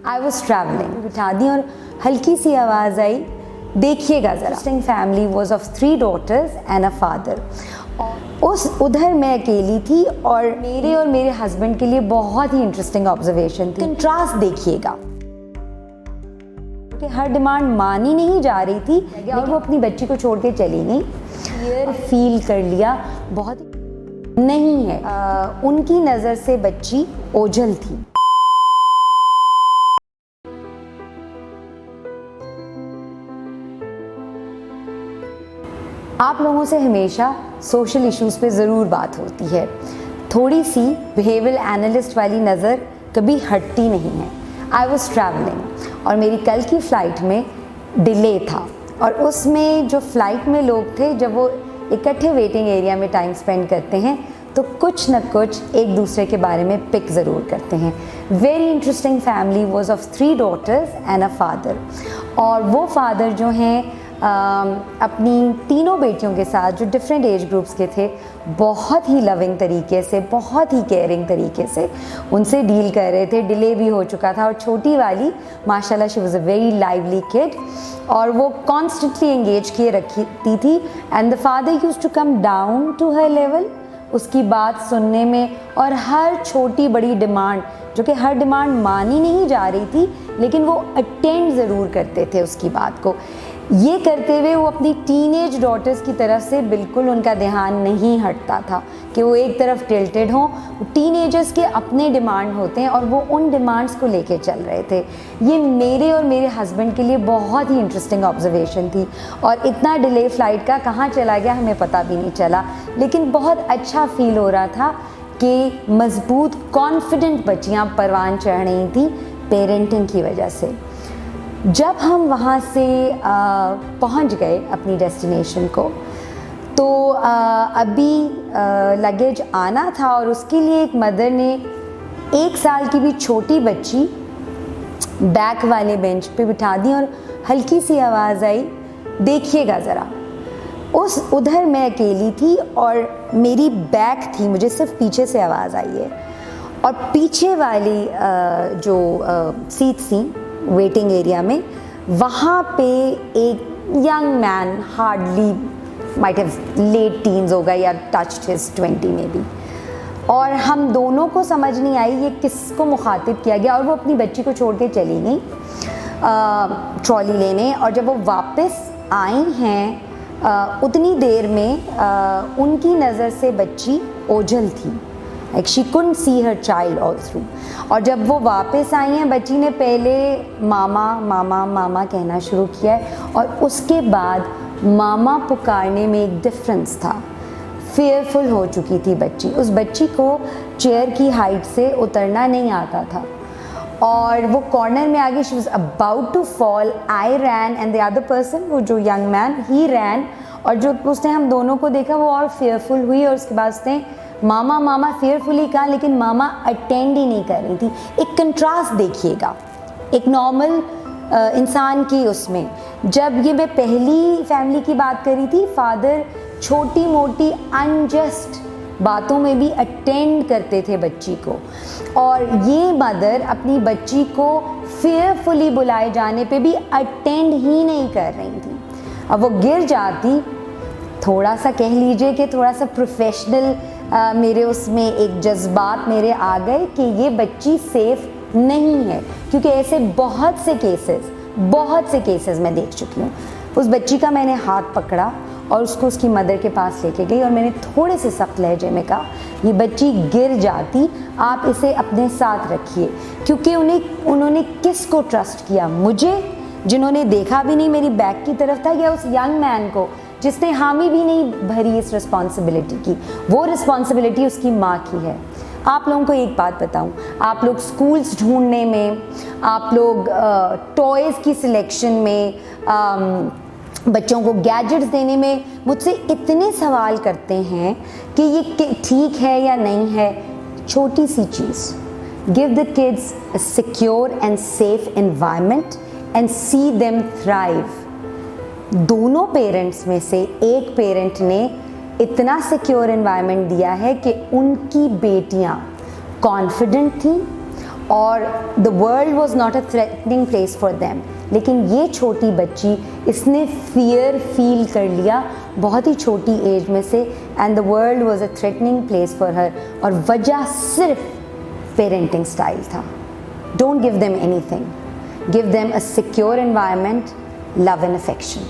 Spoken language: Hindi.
आई वॉज ट्रैवलिंग बिठा दी और हल्की सी आवाज़ आई, देखिएगा ज़रा। Family was of 3 daughters and a father. उधर मैं अकेली थी और मेरे हस्बैंड के लिए बहुत ही इंटरेस्टिंग ऑब्जर्वेशन थी। कंट्रास्ट देखिएगा कि हर डिमांड मानी नहीं जा रही थी और वो अपनी बच्ची को छोड़ के चली गई। फियर फील कर लिया बहुत नहीं है। उनकी नज़र से बच्ची ओझल थी। आप लोगों से हमेशा सोशल इश्यूज़ पे ज़रूर बात होती है। थोड़ी सी बिहेवियरल एनालिस्ट वाली नज़र कभी हटती नहीं है। आई वॉज ट्रैवलिंग और मेरी कल की फ़्लाइट में डिले था और उसमें जो फ़्लाइट में लोग थे, जब वो इकट्ठे वेटिंग एरिया में टाइम स्पेंड करते हैं तो कुछ न कुछ एक दूसरे के बारे में पिक ज़रूर करते हैं। Very interesting family was of 3 daughters and a father. और वो फादर जो हैं अपनी तीनों बेटियों के साथ, जो डिफरेंट एज ग्रुप्स के थे, बहुत ही लविंग तरीके से, बहुत ही केयरिंग तरीके से उनसे डील कर रहे थे। डिले भी हो चुका था और छोटी वाली माशाल्लाह she was a very lively kid और वो कॉन्स्टेंटली एंगेज किए रखती थी। And the father used to come down to her level, उसकी बात सुनने में, और हर छोटी बड़ी डिमांड, जो कि हर डिमांड मानी नहीं जा रही थी लेकिन वो अटेंड ज़रूर करते थे उसकी बात को। ये करते हुए वो अपनी टीनेज डॉटर्स की तरफ से बिल्कुल उनका ध्यान नहीं हटता था कि वो एक तरफ टिल्टेड हों। टीनेजर्स के अपने डिमांड होते हैं और वो उन डिमांड्स को लेके चल रहे थे। ये मेरे हस्बैंड के लिए बहुत ही इंटरेस्टिंग ऑब्जर्वेशन थी और इतना डिले फ़्लाइट का कहाँ चला गया हमें पता भी नहीं चला, लेकिन बहुत अच्छा फील हो रहा था कि मज़बूत कॉन्फिडेंट बच्चियाँ परवान चढ़ रही थी पेरेंटिंग की वजह से। जब हम वहाँ से पहुँच गए अपनी डेस्टिनेशन को तो अभी लगेज आना था और उसके लिए एक मदर ने 1 साल की भी छोटी बच्ची बैक वाले बेंच पे बिठा दी और हल्की सी आवाज़ आई, देखिएगा ज़रा। उधर मैं अकेली थी और मेरी बैक थी, मुझे सिर्फ पीछे से आवाज़ आई है और पीछे वाली जो सीट थी वेटिंग एरिया में, वहाँ पे एक young man, hardly might have let teens होगा या टच्ड हिज 20 में भी, और हम दोनों को समझ नहीं आई ये किसको मुखातिब किया गया और वो अपनी बच्ची को छोड़ के चली गई ट्रॉली लेने। और जब वो वापस आई हैं उतनी देर में उनकी नज़र से बच्ची ओझल थी, like she couldn't see her child all through। और जब वो वापस आई हैं, बच्ची ने पहले मामा मामा मामा कहना शुरू किया है और उसके बाद मामा पुकारने में एक डिफरेंस था। फेयरफुल हो चुकी थी बच्ची, उस बच्ची को चेयर की हाइट से उतरना नहीं आता था और वो कॉर्नर में आ गई। She was about to fall, I ran and the other person, वो जो यंग मैन, ही रैन। और जो उसने हम दोनों को देखा वो और फेयरफुल हुई और उसके बाद उसने मामा मामा फेयरफुली कहा, लेकिन मामा अटेंड ही नहीं कर रही थी। एक कंट्रास्ट देखिएगा एक नॉर्मल इंसान की उसमें। जब ये मैं पहली फैमिली की बात करी थी, फादर छोटी मोटी अनजस्ट बातों में भी अटेंड करते थे बच्ची को, और ये मदर अपनी बच्ची को फेयरफुली बुलाए जाने पे भी अटेंड ही नहीं कर रही थी। अब वो गिर जाती, थोड़ा सा कह लीजिए कि थोड़ा सा प्रोफेशनल मेरे उसमें एक जज्बात मेरे आ गए कि ये बच्ची सेफ नहीं है, क्योंकि ऐसे बहुत से केसेस मैं देख चुकी हूँ। उस बच्ची का मैंने हाथ पकड़ा और उसको उसकी मदर के पास लेके गई और मैंने थोड़े से सख्त लहजे में कहा, ये बच्ची गिर जाती, आप इसे अपने साथ रखिए। क्योंकि उन्होंने किसको ट्रस्ट किया, मुझे जिन्होंने देखा भी नहीं मेरी बैक की तरफ था, या उस यंग मैन को जिसने हामी भी नहीं भरी इस रिस्पॉन्सिबिलिटी की। वो रिस्पॉन्सिबिलिटी उसकी माँ की है। आप लोगों को एक बात बताऊं, आप लोग स्कूल्स ढूंढने में, आप लोग टॉयज़ की सिलेक्शन में, बच्चों को गैजेट्स देने में मुझसे इतने सवाल करते हैं कि ये ठीक है या नहीं है। छोटी सी चीज़, give the kids a secure and safe environment and see them thrive. दोनों पेरेंट्स में से एक पेरेंट ने इतना सिक्योर एनवायरनमेंट दिया है कि उनकी बेटियां कॉन्फिडेंट थी और the world was not a threatening place for them. लेकिन ये छोटी बच्ची, इसने फियर फील कर लिया बहुत ही छोटी एज में से, and the world was a threatening place for her. और वजह सिर्फ पेरेंटिंग स्टाइल था। Don't give them anything, give them a secure environment, love and affection.